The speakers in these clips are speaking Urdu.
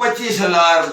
25,000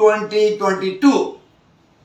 2022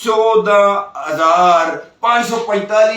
14,545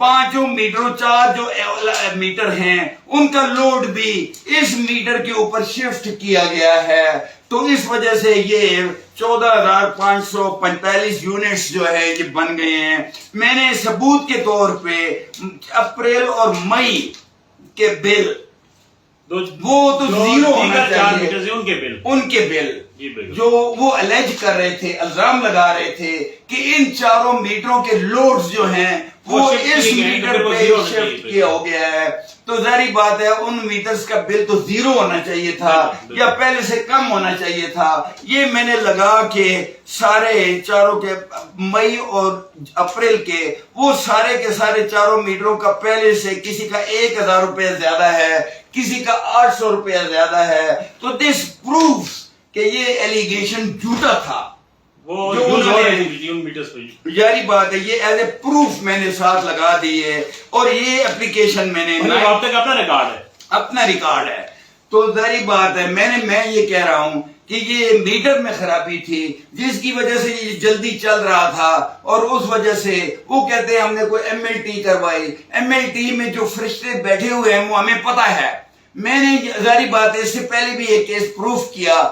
5 میٹروں 4 جو میٹر ہیں ان کا لوڈ بھی اس میٹر کے اوپر شفٹ کیا گیا ہے، تو اس وجہ سے یہ 14,545 یونٹس جو ہے یہ بن گئے ہیں۔ میں نے ثبوت کے طور پہ اپریل اور مئی کے بل وہ تو زیرو ہونا چاہیے، ان کے بل جو وہ الیج کر رہے تھے، الزام لگا رہے تھے کہ ان 4 میٹروں کے لوڈز جو ہیں وہ اس میٹر پہ شفٹ کیا ہو گیا ہے، تو ظاہری بات ہے ان میٹرز کا بل تو زیرو ہونا چاہیے تھا یا پہلے سے کم ہونا چاہیے تھا۔ یہ میں نے لگا کے سارے 4 کے مئی اور اپریل کے وہ سارے کے سارے 4 میٹروں کا پہلے سے کسی کا 1,000 روپے زیادہ ہے، کسی کا 800 روپے زیادہ ہے، تو دس پروفز کہ یہ ایلیگیشن جھوٹا تھا۔ جاری بات ہے، یہ ایز اے پروف میں نے ساتھ لگا دی ہے، اور یہ اپلیکیشن میں نے اپنا ریکارڈ ہے، تو ظاہری بات ہے میں یہ کہہ رہا ہوں کہ یہ میٹر میں خرابی تھی جس کی وجہ سے یہ جلدی چل رہا تھا، اور اس وجہ سے وہ کہتے ہیں ہم نے کوئی MLT کروائی۔ MLT میں جو فرشتے بیٹھے ہوئے ہیں وہ ہمیں پتا ہے۔ میں نے ظاہری بات ہے اس سے پہلے بھی ایک کیس پروف کیا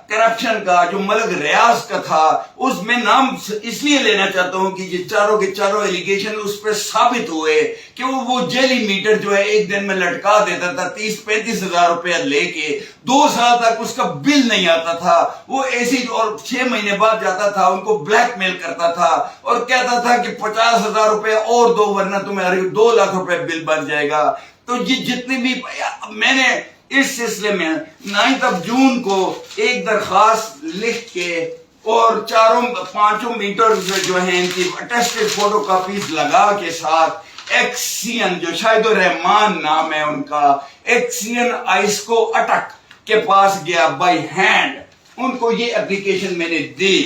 کرپشن کا جو ملک ریاض کا تھا، اس میں نام اس لیے لینا چاہتا ہوں کہ یہ 4 کے 4 ایلیگیشن اس پہ ثابت ہوئے کہ وہ جیلی میٹر جو ہے ایک دن میں لٹکا دیتا تھا 30-35 ہزار روپے لے کے، 2 سال تک اس کا بل نہیں آتا تھا، وہ ایسی اور 6 مہینے بعد جاتا تھا ان کو بلیک میل کرتا تھا اور کہتا تھا کہ 50,000 روپے اور دو ورنہ تمہیں 2 لاکھ روپے بل بن جائے گا۔ تو یہ جتنی بھی میں نے اس سلسلے میں 9 جون کو ایک درخواست لکھ کے اور 5 میٹر جو ہیں ان کی اٹیسٹڈ فوٹو کاپیز لگا کے ساتھ ایکسین جو شاہد الرحمان نام ہے ان کا، ایکسین آئسکو اٹک کے پاس گیا بائی ہینڈ، ان کو یہ اپلیکیشن میں نے دی،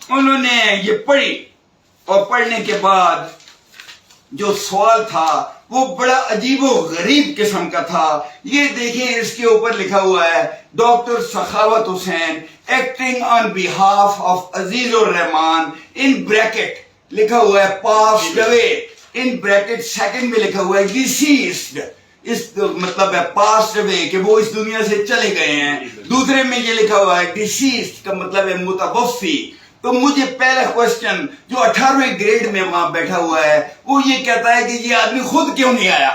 انہوں نے یہ پڑھی، اور پڑھنے کے بعد جو سوال تھا وہ بڑا عجیب و غریب قسم کا تھا۔ یہ دیکھیں اس کے اوپر لکھا ہوا ہے doctor Sakhawat Hussain acting on behalf of Aziz ur Rahman, in bracket لکھا ہوا ہے passed away, in bracket second میں لکھا ہوا ہے ڈیسیزڈ، اس مطلب ہے پاسڈ اوے کہ وہ اس دنیا سے چلے گئے ہیں، دوسرے میں یہ لکھا ہوا ہے ڈیسیزڈ کا مطلب ہے متوفی۔ تو مجھے پہلا کوسچن جو 18ویں گریڈ میں وہاں بیٹھا ہوا ہے وہ یہ کہتا ہے کہ یہ آدمی خود کیوں نہیں آیا؟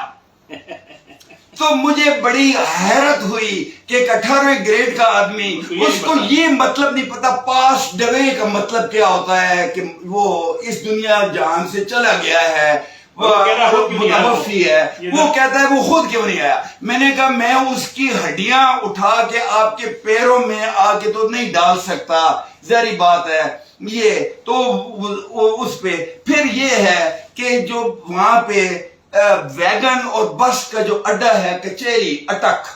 تو مجھے بڑی حیرت ہوئی کہ ایک 18ویں گریڈ کا آدمی اس کو یہ مطلب نہیں پتا پاس ڈوے کا مطلب کیا ہوتا ہے کہ وہ اس دنیا جہان سے چلا گیا ہے، متوفی ہے، وہ کہتا ہے وہ خود کیوں نہیں آیا؟ میں نے کہا میں اس کی ہڈیاں اٹھا کے آپ کے پیروں میں آ کے تو نہیں ڈال سکتا، ظاہری بات ہے یہ تو اس پہ پھر یہ ہے کہ جو وہاں پہ ویگن اور بس کا جو اڈا ہے کچہری اٹک،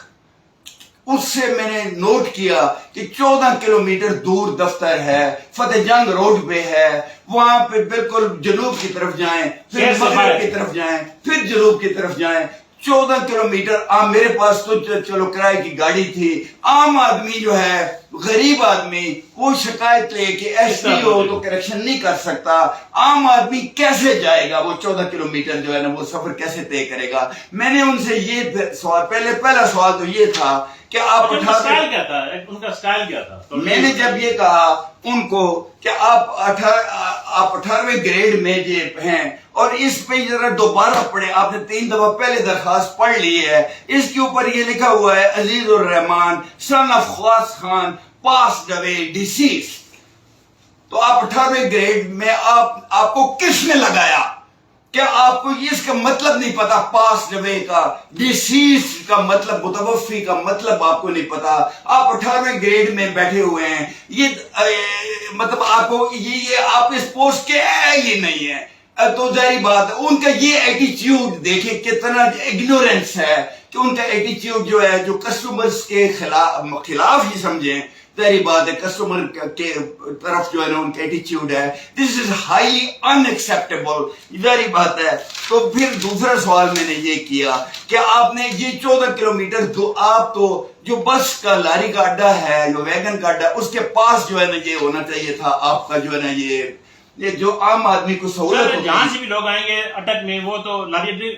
اس سے میں نے نوٹ کیا کہ 14 کلومیٹر دور دفتر ہے، فتح جنگ روڈ پہ ہے، وہاں پہ بالکل جنوب کی طرف جائیں، پھر مغرب کی طرف جائیں، پھر جنوب کی طرف جائیں، 14 کلومیٹر۔ میرے پاس تو چلو کرائے کی گاڑی تھی، عام آدمی جو ہے غریب آدمی وہ شکایت لے کہ ایس پی او تو کریکشن نہیں کر سکتا، عام آدمی کیسے جائے گا وہ 14 کلومیٹر جو ہے نا وہ سفر کیسے طے کرے گا؟ میں نے ان سے یہ سوال پہلا سوال تو یہ تھا کہ آپ ان کا سٹائل کیا تھا؟ میں نے جب یہ کہا ان کو کہ آپ 18ویں گریڈ میں یہ ہیں اور اس پہ ذرا دوبارہ پڑھیں، آپ نے 3 دفعہ پہلے درخواست پڑھ لی ہے، اس کے اوپر یہ لکھا ہوا ہے عزیز الرحمان سن آف خواص خان پاسڈ اوے ڈیسیز، تو آپ 18ویں گریڈ میں آپ کو کس نے لگایا؟ کیا آپ کو اس کا مطلب نہیں پتا؟ پاسڈ اوے کا، ڈیسیز کا مطلب متوفی کا مطلب آپ کو نہیں پتا، آپ 18ویں گریڈ میں بیٹھے ہوئے ہیں، یہ مطلب آپ کو یہ آپ اس پوسٹ کے ہی نہیں ہے، تو ظاہری بات ہے ان کا یہ ایٹیچیوڈ دیکھیں کتنا اگنورینس ہے کہ ان کا ایٹیچیوڈ جو ہے جو کسٹمرز کے خلاف ہی سمجھیں، ظاہری بات ہے کسٹمر کے طرف جو ہے نا ان کا ایٹیچیوڈ ہے، دس از ہائیلی ان ایکسیپٹیبل، ظاہری بات ہے۔ تو پھر دوسرا سوال میں نے یہ کیا کہ آپ نے یہ 14 کلومیٹر آپ تو جو بس کا لاری کا اڈا ہے جو ویگن کا اڈا اس کے پاس جو ہے نا یہ ہونا چاہیے تھا آپ کا جو ہے نا یہ یہ جو عام آدمی کو سہولت ہوتی جہاں ہے، سے بھی لوگ آئیں گے اٹک میں وہ تو لاری اڈے پہ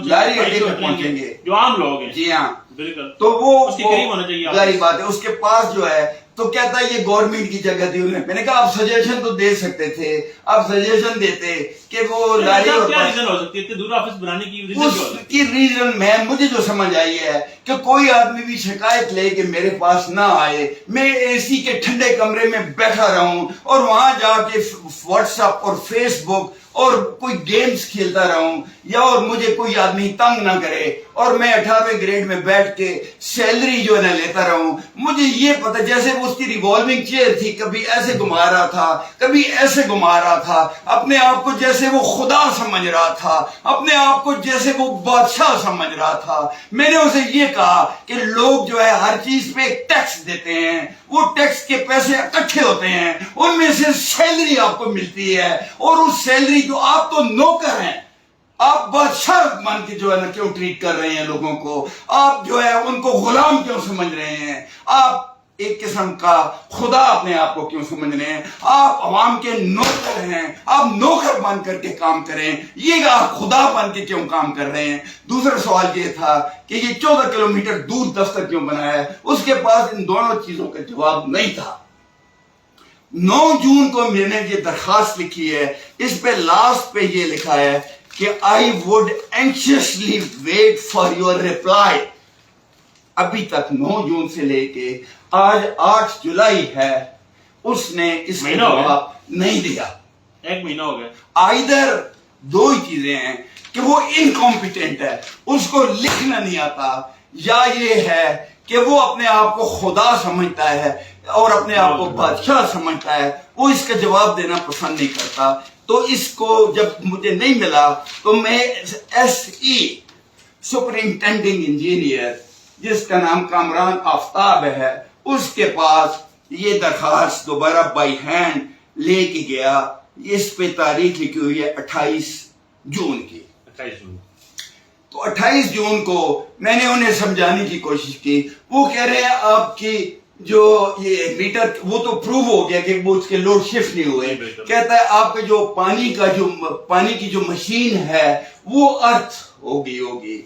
لاری اڈے پہ پہنچیں گے، جو عام لوگ ہیں. جی ہاں، بالکل. تو وہ اس کے قریب ہونا چاہیے. ظاہری بات ہے اس کے پاس جو ہے تو کہتا ہے یہ گورنمنٹ کی جگہ تھی. میں نے کہا آپ سجیشن تو دے سکتے تھے، آپ سجیشن دیتے کہ وہ لاری اور کیا ریزن ہو سکتی ہے اتنے دور آفس بنانے کی ریزن اس کی ریزن میں مجھے جو سمجھ آئی ہے کہ کوئی آدمی بھی شکایت لے کہ میرے پاس نہ آئے، میں اے سی کے ٹھنڈے کمرے میں بیٹھا رہوں اور وہاں جا کے واٹس ایپ اور فیس بک اور کوئی گیمز کھیلتا رہوں، یا اور مجھے کوئی آدمی تنگ نہ کرے اور میں 18ویں گریڈ میں بیٹھ کے سیلری جو ہے نا لیتا رہوں. مجھے یہ پتہ جیسے وہ اس کی ریوالونگ چیئر تھی، کبھی ایسے گھما رہا تھا کبھی ایسے گھما رہا تھا، اپنے آپ کو جیسے وہ خدا سمجھ رہا تھا، اپنے آپ کو جیسے وہ بادشاہ سمجھ رہا تھا. میں نے اسے یہ کہا کہ لوگ جو ہے ہر چیز پہ ایک ٹیکس دیتے ہیں، وہ ٹیکس کے پیسے اکٹھے ہوتے ہیں، ان میں سے سیلری آپ کو ملتی ہے، اور اس سیلری جو آپ تو نوکر ہیں، آپ بادشاہ مان کے جو ہے نا کیوں ٹریٹ کر رہے ہیں لوگوں کو، آپ جو ہے ان کو غلام کیوں سمجھ رہے ہیں، آپ ایک قسم کا خدا اپنے آپ کو کیوں سمجھ رہے ہیں، آپ عوام کے نوکر ہیں، آپ نوکر بن کر کے کام کریں، یہ آپ خدا بن کے کیوں کام کر رہے ہیں. دوسرا سوال یہ تھا کہ یہ 14 کلومیٹر دور دفتر کیوں بنایا ہے، اس کے پاس ان دونوں چیزوں کا جواب نہیں تھا. 9 جون کو میں نے یہ درخواست لکھی ہے، اس پہ لاسٹ پہ یہ لکھا ہے کہ I would anxiously wait for your reply. ابھی تک 9 جون سے لے کے آج 8 جولائی ہے، اس نے اس کا جواب نہیں دیا. 1 مہینہ ہو گیا. آئیدر دو ہی چیزیں ہیں کہ وہ انکمپیٹنٹ ہے، اس کو لکھنا نہیں آتا، یا یہ ہے کہ وہ اپنے آپ کو خدا سمجھتا ہے اور اپنے آپ کو بادشاہ سمجھتا ہے، وہ اس کا جواب دینا پسند نہیں کرتا. تو اس کو جب مجھے نہیں ملا تو میں ایس ای سپرنٹینڈنگ انجینئر جس کا نام کامران آفتاب ہے، اس کے پاس یہ درخواست دوبارہ بائی ہینڈ لے کے گیا. اس پہ تاریخ لکھی ہوئی ہے 28 جون کی. 28 جون. تو 28 جون کو میں نے انہیں سمجھانے کی کوشش کی. وہ کہہ رہے ہیں آپ کی جو یہ میٹر وہ تو پروو ہو گیا کہ وہ اس کے لوڈ شفٹ نہیں ہوئے. کہتا ہے آپ کا جو پانی کی جو مشین ہے وہ ارتھ ہوگی.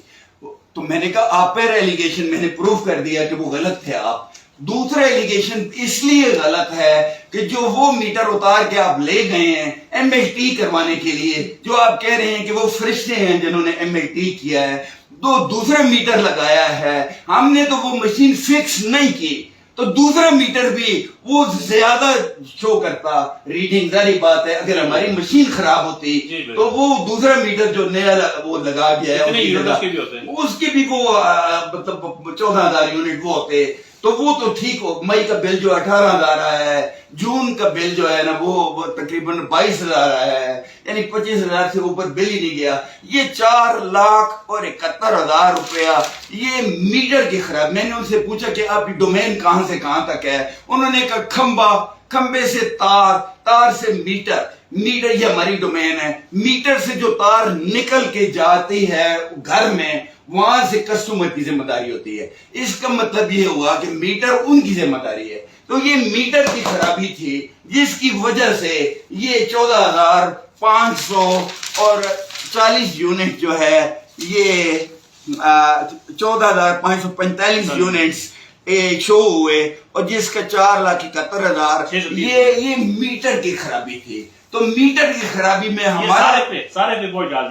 تو میں نے کہا آپ پر ایلیگیشن میں نے پروف کر دیا کہ وہ غلط تھے آپ. دوسرا ایلیگیشن اس لیے غلط ہے کہ جو وہ میٹر اتار کے آپ لے گئے ہیں ایم ایل ٹی کروانے کے لیے، جو آپ کہہ رہے ہیں کہ وہ فرشتے ہیں جنہوں نے ایم ایل ٹی کیا ہے، تو دوسرا میٹر لگایا ہے ہم نے، تو وہ مشین فکس نہیں کی، تو دوسرا میٹر بھی وہ زیادہ شو کرتا ریڈنگ. ظاہری بات ہے اگر ہماری مشین خراب ہوتی تو وہ دوسرا میٹر جو نیا وہ لگا گیا ہے اس کے بھی وہ مطلب 14,000 یونٹ وہ ہوتے، تو وہ تو ٹھیک ہو. مئی کا بل جو 18,000 آیا ہے، جون کا بل جو ہے نا وہ تقریباً 22,000 آیا ہے، یعنی 25,000 سے اوپر بل ہی نہیں گیا. یہ 4,71,000 روپیہ یہ میٹر کی خراب. میں نے ان سے پوچھا کہ آپ کی ڈومین کہاں سے کہاں تک ہے، انہوں نے کہا کھمبے سے تار سے میٹر یہ ہماری ڈومین ہے. میٹر سے جو تار نکل کے جاتی ہے گھر میں وہاں سے کسٹمر کی ذمہ داری ہوتی ہے. اس کا مطلب یہ ہوا کہ میٹر ان کی ذمہ داری ہے. تو یہ میٹر کی خرابی تھی جس کی وجہ سے یہ 14,500 اور 40 یونٹ جو ہے یہ 14,545 یونٹس شو ہوئے، اور جس کا 4,71,000 یہ میٹر کی خرابی تھی. تو میٹر کی خرابی میں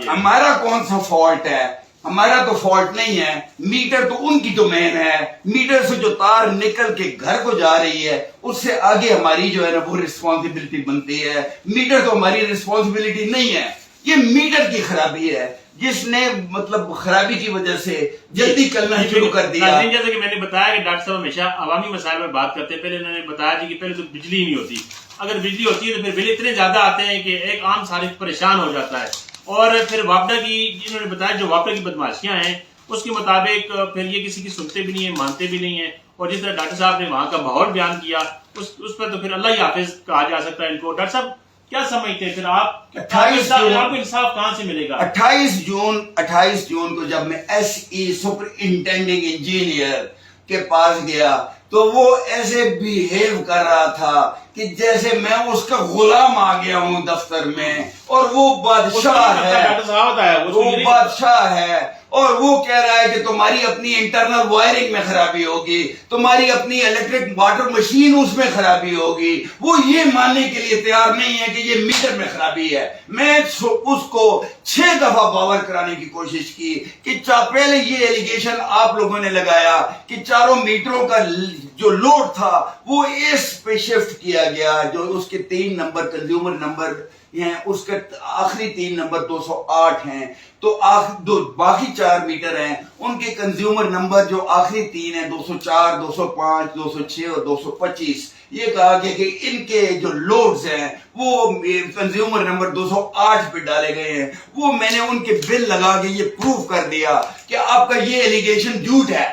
ہمارا کون سا فالٹ ہے؟ ہمارا تو فالٹ نہیں ہے. میٹر تو ان کی ڈومین ہے. میٹر سے جو تار نکل کے گھر کو جا رہی ہے اس سے آگے ہماری جو ہے نا وہ رسپانسبلٹی بنتی ہے. میٹر تو ہماری رسپانسبلٹی نہیں ہے، یہ میٹر کی خرابی ہے جس نے مطلب خرابی کی وجہ سے جلدی کرنا شروع کر دیا. جیسے کہ میں نے بتایا کہ ڈاکٹر صاحب ہمیشہ عوامی مسائل میں بات کرتے ہیں. پہلے انہوں نے بتایا کہ پہلے تو بجلی نہیں ہوتی، اگر بجلی ہوتی ہے تو پھر بل اتنے زیادہ آتے ہیں کہ ایک عام صارف پریشان ہو جاتا ہے. اور پھر وابڈا کی انہوں نے بتایا جو وابڈا کی بدماشیاں ہیں اس کے مطابق پھر یہ کسی کی سنتے بھی نہیں ہیں، مانتے بھی نہیں ہیں. اور جس طرح ڈاکٹر صاحب نے وہاں کا ماحول بیان کیا اس پر تو پھر اللہ ہی حافظ کہا جا سکتا ہے ان کو. ڈاکٹر صاحب کیا سمجھتے ہیں پھر آپ کو انصاف کہاں سے ملے گا؟ 28 جون کو جب میں ایس ای سپرنٹینڈنگ انجینئر کے پاس گیا تو وہ ایسے بیہیو کر رہا تھا کہ جیسے میں اس کا غلام آ گیا ہوں دفتر میں، اور وہ بادشاہ ہے، وہ بادشاہ ہے، اور وہ کہہ رہا ہے کہ تمہاری اپنی انٹرنل وائرنگ میں خرابی ہوگی، تمہاری اپنی الیکٹرک واٹر مشین اس میں خرابی ہوگی۔ وہ یہ ماننے کے لیے تیار نہیں ہے کہ یہ میٹر میں خرابی ہے۔ میں اس کو 6 دفعہ باور کرانے کی کوشش کی کہ پہلے یہ ایلیگیشن آپ لوگوں نے لگایا کہ چاروں میٹروں کا جو لوڈ تھا وہ اس پہ شفٹ کیا گیا، جو اس کے 3 نمبر کنزیومر نمبر ہیں، اس کا آخری 3 نمبر 208 ہیں، تو باقی 4 میٹر ہیں، ان کے کنزیومر نمبر جو آخری 3 ہیں 204 205 206 اور 225، یہ کہا گیا کہ ان کے جو لوڈز ہیں وہ کنزیومر نمبر 208 پہ ڈالے گئے ہیں۔ وہ میں نے ان کے بل لگا کے یہ پروف کر دیا کہ آپ کا یہ ایلیگیشن جھوٹ ہے۔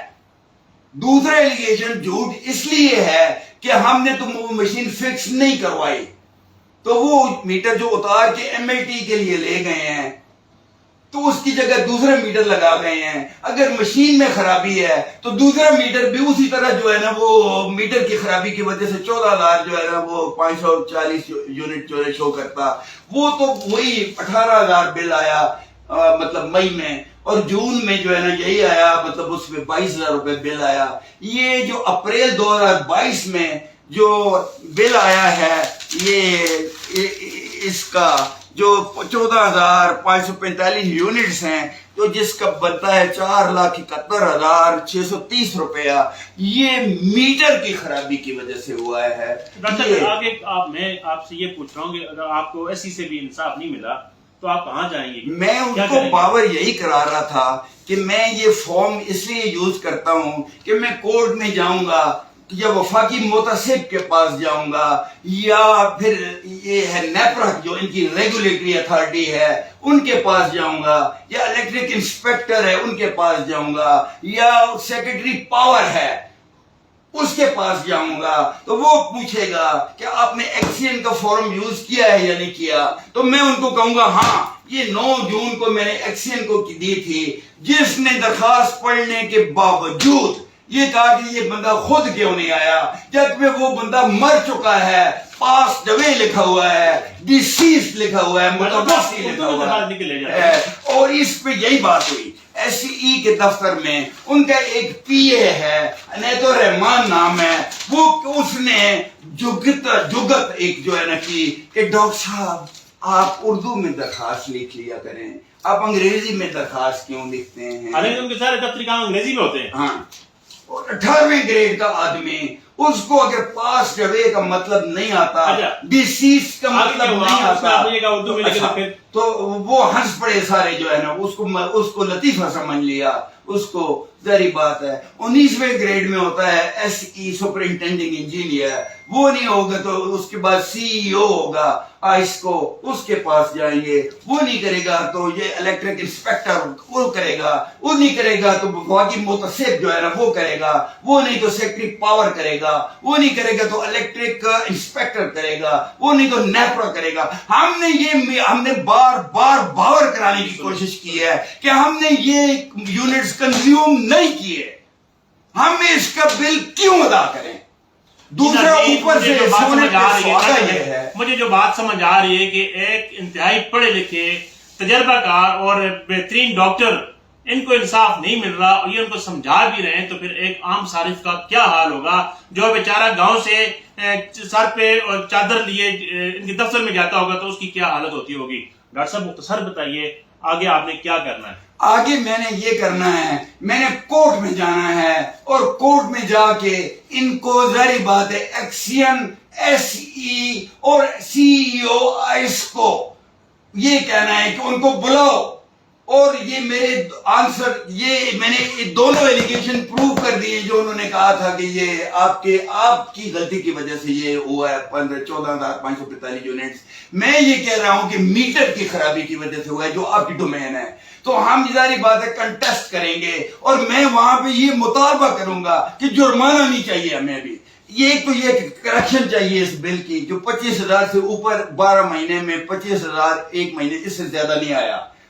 دوسرا ایلیگیشن جھوٹ اس لیے ہے کہ ہم نے تو وہ مشین فکس نہیں کروائی، تو وہ میٹر جو اتار کے ایم ایل ٹی کے لیے لے گئے ہیں تو اس کی جگہ دوسرا میٹر لگا گئے ہیں۔ اگر مشین میں خرابی ہے تو دوسرا میٹر بھی اسی طرح جو ہے نا وہ میٹر کی خرابی کی وجہ سے 14,000 جو ہے نا وہ 540 یونٹ جو ہے شو کرتا، وہ تو وہی 18,000 بل آیا مطلب مئی میں، اور جون میں جو ہے نا یہی آیا، مطلب اس میں 22,000 روپے بل آیا۔ یہ جو اپریل 2022 میں جو بل آیا ہے یہ اس کا جو 14,545 یونٹس ہیں، تو جس کا بنتا ہے 4,71,630 روپیہ، یہ میٹر کی خرابی کی وجہ سے ہوا ہے۔ ڈاکٹر آگے میں آپ سے یہ پوچھ رہا ہوں کہ اگر آپ کو ایسی سے بھی انصاف نہیں ملا تو آپ کہاں جائیں گے؟ میں ان کو باور یہی کرا رہا تھا کہ میں یہ فارم اس لیے یوز کرتا ہوں کہ میں کورٹ میں جاؤں گا یا وفاقی متصب کے پاس جاؤں گا، یا پھر یہ ہے نیپرا جو ان کی ریگولیٹری اتھارٹی ہے ان کے پاس جاؤں گا، یا الیکٹرک انسپیکٹر ہے ان کے پاس جاؤں گا، یا سیکرٹری پاور ہے اس کے پاس جاؤں گا، تو وہ پوچھے گا کہ آپ نے ایکسین کا فارم یوز کیا ہے یا نہیں کیا، تو میں ان کو کہوں گا ہاں یہ 9 جون کو میں نے ایکسین کو دی تھی، جس نے درخواست پڑھنے کے باوجود یہ کہا کہ یہ بندہ خود کیوں نہیں آیا، جبکہ وہ بندہ مر چکا ہے، پاس جوے لکھا ہوا ہے، ڈیسیز لکھا ہوا ہے، متوفی لکھا ہوا ہے، اور اس پہ یہی بات ہوئی۔ ایس سی ای کے دفتر میں ان کا ایک پی اے ہے، عنایت الرحمان نام ہے، وہ اس نے جگت ایک جو ہے نا کہ ڈاکٹر صاحب آپ اردو میں درخواست لکھ لیا کریں، آپ انگریزی میں درخواست کیوں لکھتے ہیں؟ ان کے سارے دفتری کام انگریزی میں ہوتے ہیں۔ ہاں، اور 18ویں گریڈ کا آدمی، اس کو اگر پاس جوے کا مطلب نہیں آتا، ڈیسیز کا مطلب نہیں آتا، تو وہ ہنس پڑے سارے جو ہے نا، اس کو لطیفہ سمجھ لیا، اس کو ظاہری بات ہے۔ 19ویں گریڈ میں ہوتا ہے ایس ای سپرنٹینڈنگ انجینئر، وہ نہیں ہوگا تو اس کے بعد سی ای او ہوگا، آئس کو اس کے پاس جائیں گے، وہ نہیں کرے گا تو یہ الیکٹرک انسپیکٹر وہ کرے گا، وہ نہیں کرے گا تو وفاقی متصب جو ہے نا وہ کرے گا، وہ نہیں تو سیکرٹری پاور کرے گا، وہ نہیں کرے گا تو الیکٹرک انسپیکٹر کرے گا، وہ نہیں تو نیپرا کرے گا۔ ہم نے بار بار باور کرانے کی کوشش کی ہے کہ ہم نے یہ یونٹس کنزیوم نہیں کیے، ہم اس کا بل کیوں ادا کریں؟ دوسرا اوپر سے مجھے جو بات سمجھ آ رہی ہے کہ ایک انتہائی پڑھے لکھے تجربہ کار اور بہترین ڈاکٹر ان کو انصاف نہیں مل رہا اور یہ ان کو سمجھا بھی رہے ہیں، تو پھر ایک عام صارف کا کیا حال ہوگا جو بیچارہ گاؤں سے سر پہ چادر لیے ان کے دفتر میں جاتا ہوگا تو اس کی کیا حالت ہوتی ہوگی؟ ڈاکٹر صاحب مختصر بتائیے آگے آپ نے کیا کرنا ہے؟ آگے میں نے یہ کرنا ہے، میں نے کورٹ میں جانا ہے، اور کورٹ میں جا کے ان کو ظاہری بات ہے ایکسین ایس ای اور سی ای او آئس کو یہ کہنا ہے کہ ان کو بلاؤ، اور یہ میرے آنسر یہ میں نے دونوں ایلیگیشن پروف کر دیے جو انہوں نے کہا تھا کہ یہ آپ کی غلطی کی وجہ سے یہ ہوا ہے 14,545 یونٹس۔ میں یہ کہہ رہا ہوں کہ میٹر کی خرابی کی وجہ سے ہوا ہے جو آپ کی ڈومین ہے، تو ہم ظاہری بات ہے کنٹیسٹ کریں گے، اور میں وہاں پہ یہ مطالبہ کروں گا کہ جرمانہ نہیں چاہیے ہمیں بھی، یہ کریکشن چاہیے اس بل کی، جو 25,000 سے اوپر 12 مہینے میں 25,000 ایک مہینے، اس سے زیادہ نہیں آیا،